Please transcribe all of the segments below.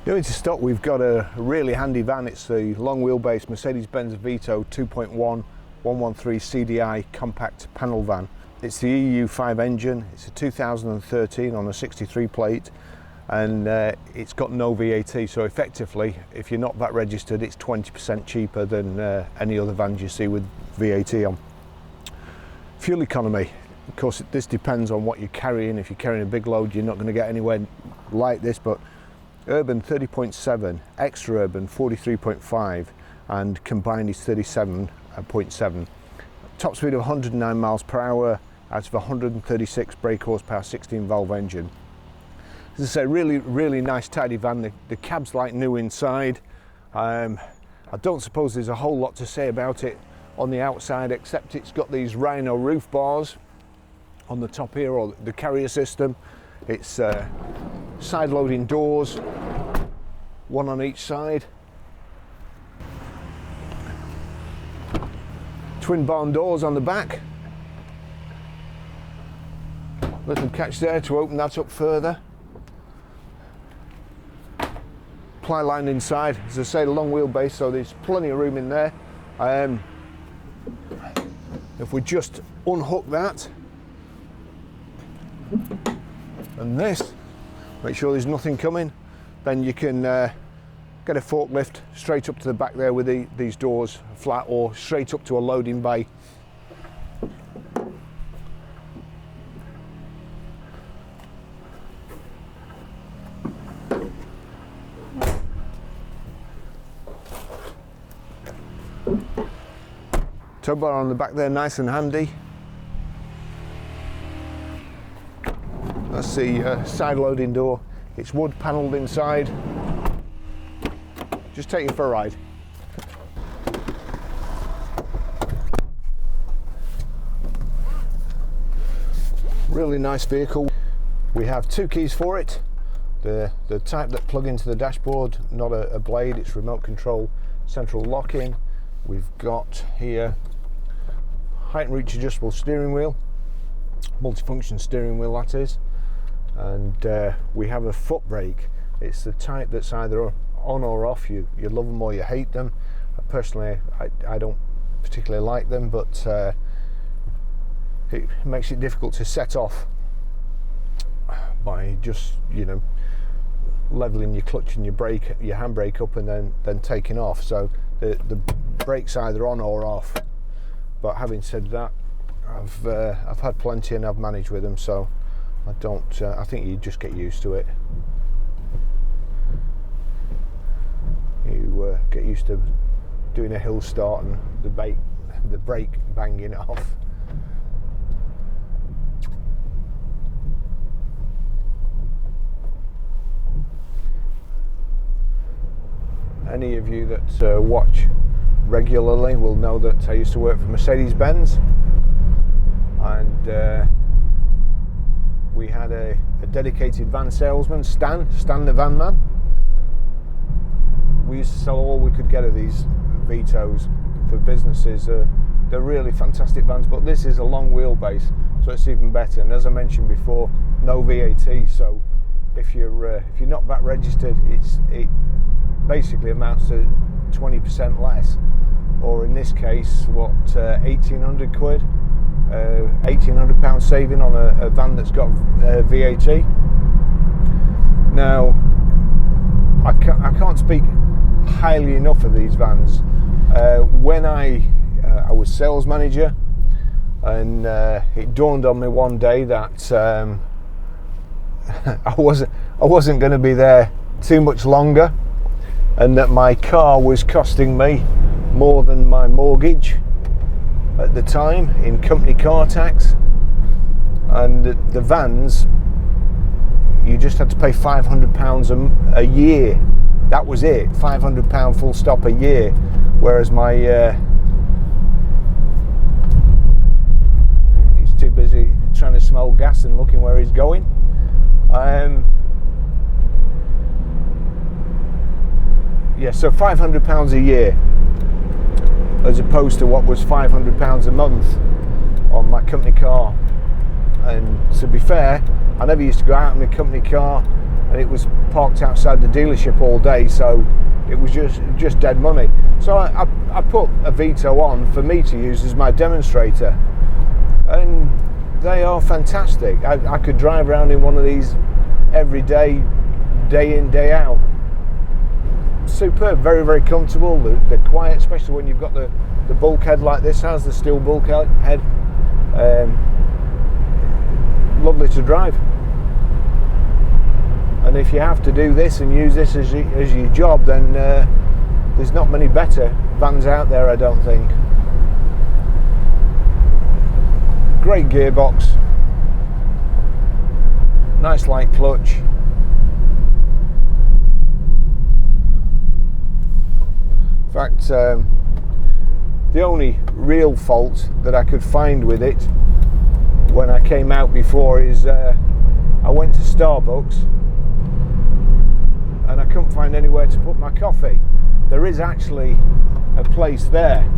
Going to stock, we've got a really handy van. It's the long wheelbase Mercedes-Benz Vito 2.1 113 CDI compact panel van. It's the EU5 engine. It's a 2013 on a 63 plate, and it's got no VAT, so effectively if you're not VAT registered it's 20% cheaper than any other vans you see with VAT on. Fuel economy, of course this depends on what you're carrying. If you're carrying a big load you're not going to get anywhere like this, but urban 30.7, extra urban 43.5, and combined is 37.7. Top speed of 109 miles per hour out of 136 brake horsepower 16 valve engine. As I say, really nice tidy van. The cab's like new inside. I don't suppose there's a whole lot to say about it on the outside, except it's got these Rhino roof bars on the top here, or the carrier system. It's side loading doors, one on each side. Twin barn doors on the back. Little catch there to open that up further. Ply line inside, as I say, long wheelbase, so there's plenty of room in there. If we just unhook that and this, make sure there's nothing coming, then you can get a forklift straight up to the back there with these doors flat, or straight up to a loading bay. Tow bar on the back there, nice and handy. That's the side loading door. It's wood panelled inside. Just take you for a ride. Really nice vehicle. We have two keys for it. The type that plug into the dashboard, not a blade, it's remote control central locking. We've got here height and reach adjustable steering wheel, multifunction steering wheel that is, and we have a foot brake. It's the type that's either on or off. You love them or you hate them. Personally I don't particularly like them, but it makes it difficult to set off by just, you know, leveling your clutch and your brake, your handbrake up, and then taking off. So the brake's either on or off. But having said that, I've had plenty and I've managed with them, so I don't. I think you just get used to it. You get used to doing a hill start and the brake banging off. Any of you that watch regularly will know that I used to work for Mercedes-Benz, and we had a dedicated van salesman, Stan the van man. We used to sell all we could get of these Vitos for businesses. They're really fantastic vans, but this is a long wheelbase, so it's even better. And as I mentioned before, no VAT. So if you're not VAT registered, it basically amounts to 20% less, or in this case, what, 1,800 quid, £1,800 saving on a van that's got VAT. Now, I can't speak highly enough of these vans. When I was sales manager, and it dawned on me one day that I wasn't going to be there too much longer, and that my car was costing me more than my mortgage at the time in company car tax. And the vans, you just had to pay £500 a year. That was it, £500 full stop a year. Whereas my he's too busy trying to smell gas and looking where he's going. Yeah, so £500 a year, as opposed to what was £500 a month on my company car. And to be fair, I never used to go out in my company car. and it was parked outside the dealership all day, so it was just dead money. So I put a Vito on for me to use as my demonstrator, and they are fantastic. I could drive around in one of these every day, day in, day out. Superb, very, very comfortable. They're quiet, especially when you've got the bulkhead like this has, the steel bulkhead. Lovely to drive. And if you have to do this and use this as your job, then there's not many better vans out there, I don't think. Great gearbox, nice light clutch. In fact, the only real fault that I could find with it when I came out before is I went to Starbucks and I couldn't find anywhere to put my coffee. There is actually a place there.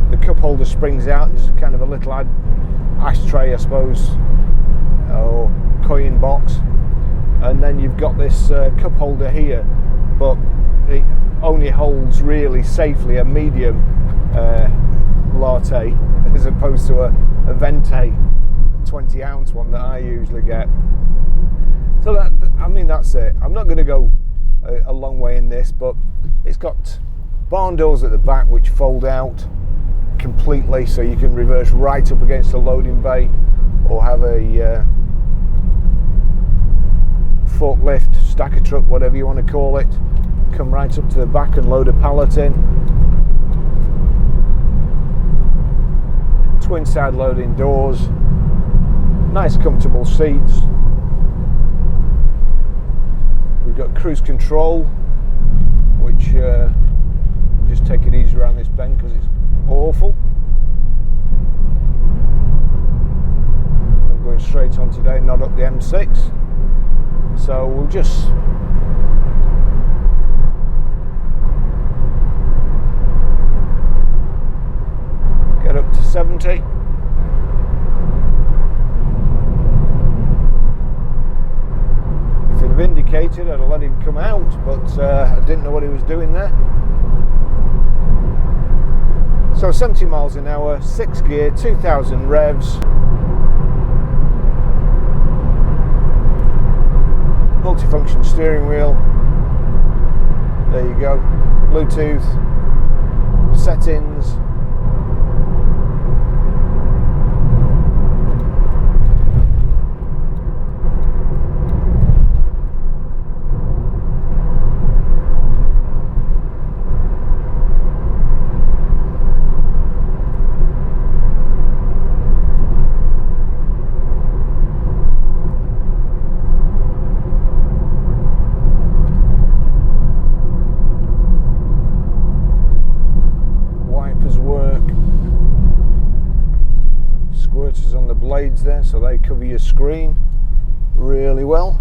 The cup holder springs out. There's kind of a little ashtray, I suppose, or coin box, and then you've got this cup holder here, but it only holds really safely a medium latte as opposed to a Venti 20-ounce one that I usually get. So that's it. I'm not going to go a long way in this, but it's got barn doors at the back which fold out completely, so you can reverse right up against the loading bay, or have a forklift, stacker truck, whatever you want to call it, come right up to the back and load a pallet in. Twin side loading doors, nice comfortable seats. We've got cruise control, which just take it easy around this bend because it's awful. I'm going straight on today, not up the M6, so we'll just get up to 70. If it had indicated, I'd have let him come out, but I didn't know what he was doing there. So 70 miles an hour, 6 gear, 2000 revs. Multifunction steering wheel. There you go. Bluetooth. Settings. On the blades there, so they cover your screen really well.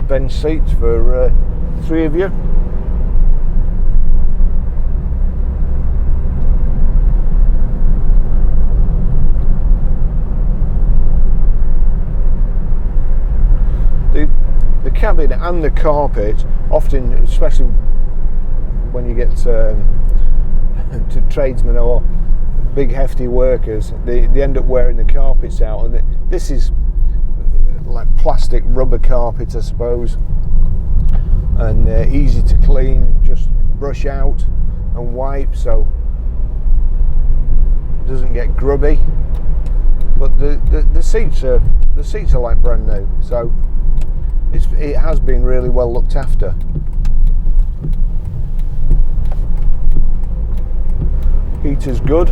Bench seats for 3 of you. The cabin and the carpet, often, especially when you get to tradesmen or big hefty workers, they end up wearing the carpets out, and this is like plastic rubber carpet, I suppose, and easy to clean, just brush out and wipe, so it doesn't get grubby. But the seats are like brand new, so it has been really well looked after. Heater's good.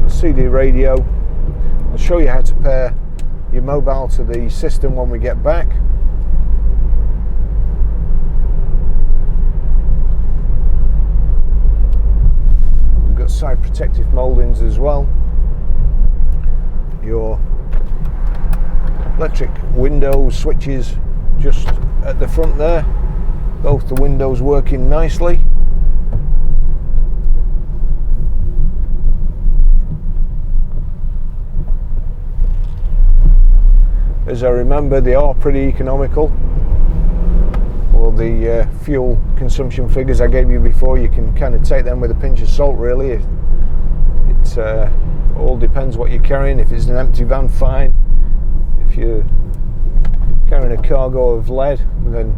The CD radio. I'll show you how to pair your mobile to the system when we get back. We've got side protective mouldings as well. Your electric window switches just at the front there, both the windows working nicely. As I remember, they are pretty economical. Well, the fuel consumption figures I gave you before, you can kind of take them with a pinch of salt, really. It all depends what you're carrying. If it's an empty van, fine. If you're carrying a cargo of lead, then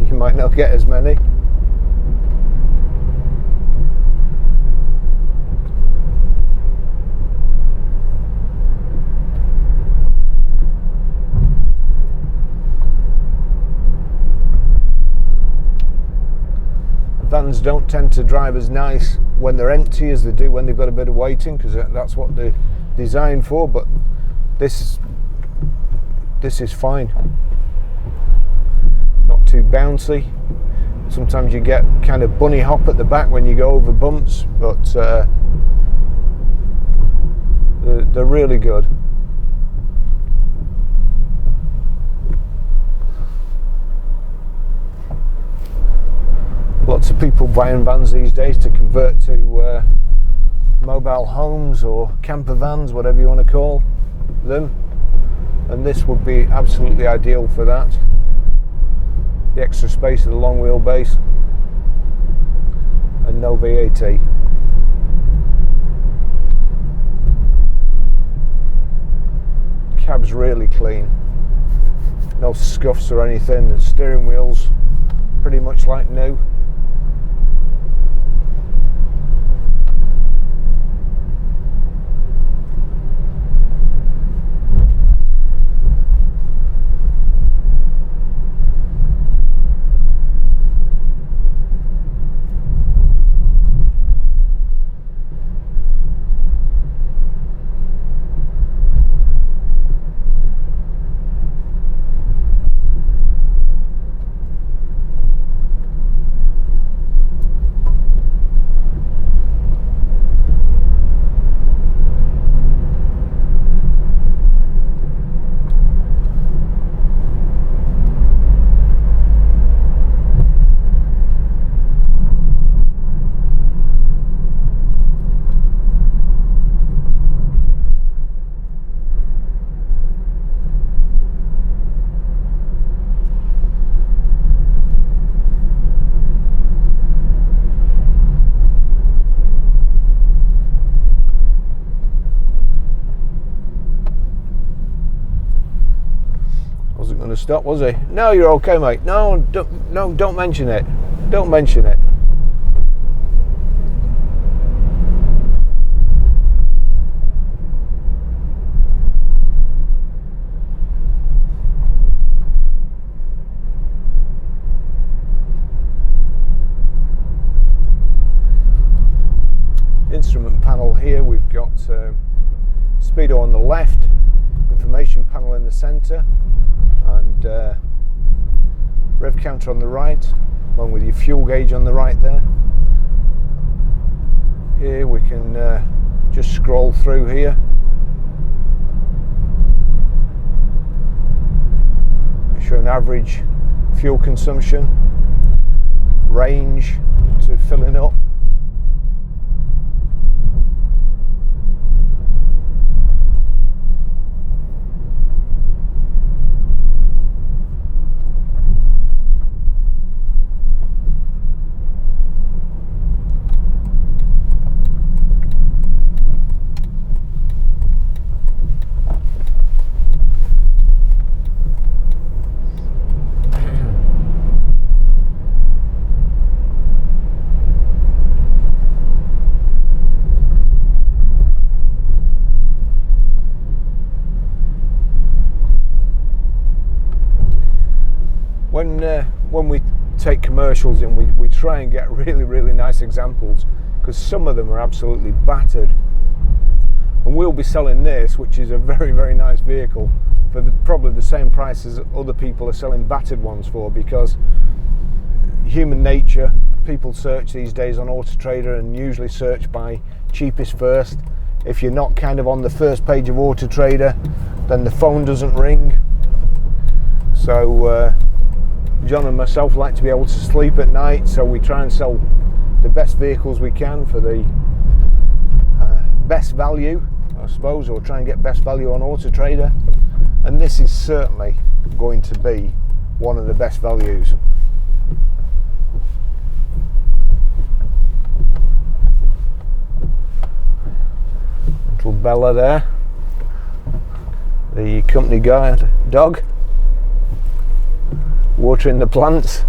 you might not get as many. Vans don't tend to drive as nice when they're empty as they do when they've got a bit of weight in, because that's what they're designed for, but this is fine. Not too bouncy. Sometimes you get kind of bunny hop at the back when you go over bumps, but they're really good. Lots of people buying vans these days to convert to mobile homes or camper vans, whatever you want to call them, and this would be absolutely ideal for that. The extra space of the long wheelbase and no VAT. Cab's really clean, no scuffs or anything. The steering wheel's pretty much like new. Going to stop, was he? No, you're okay, mate. No, don't mention it. Don't mention it. Instrument panel here. We've got speedo on the left, information panel in the centre, and rev counter on the right, along with your fuel gauge on the right there. Here we can just scroll through here. Show an average fuel consumption, range to filling up. When we take commercials in, we try and get really nice examples, because some of them are absolutely battered, and we'll be selling this, which is a very nice vehicle, for probably the same price as other people are selling battered ones for, because human nature, people search these days on Auto Trader and usually search by cheapest first. If you're not kind of on the first page of Auto Trader, then the phone doesn't ring. So John and myself like to be able to sleep at night, so we try and sell the best vehicles we can for the best value, I suppose, or try and get best value on Auto Trader, and this is certainly going to be one of the best values. Little Bella there, the company guard dog, watering the plants.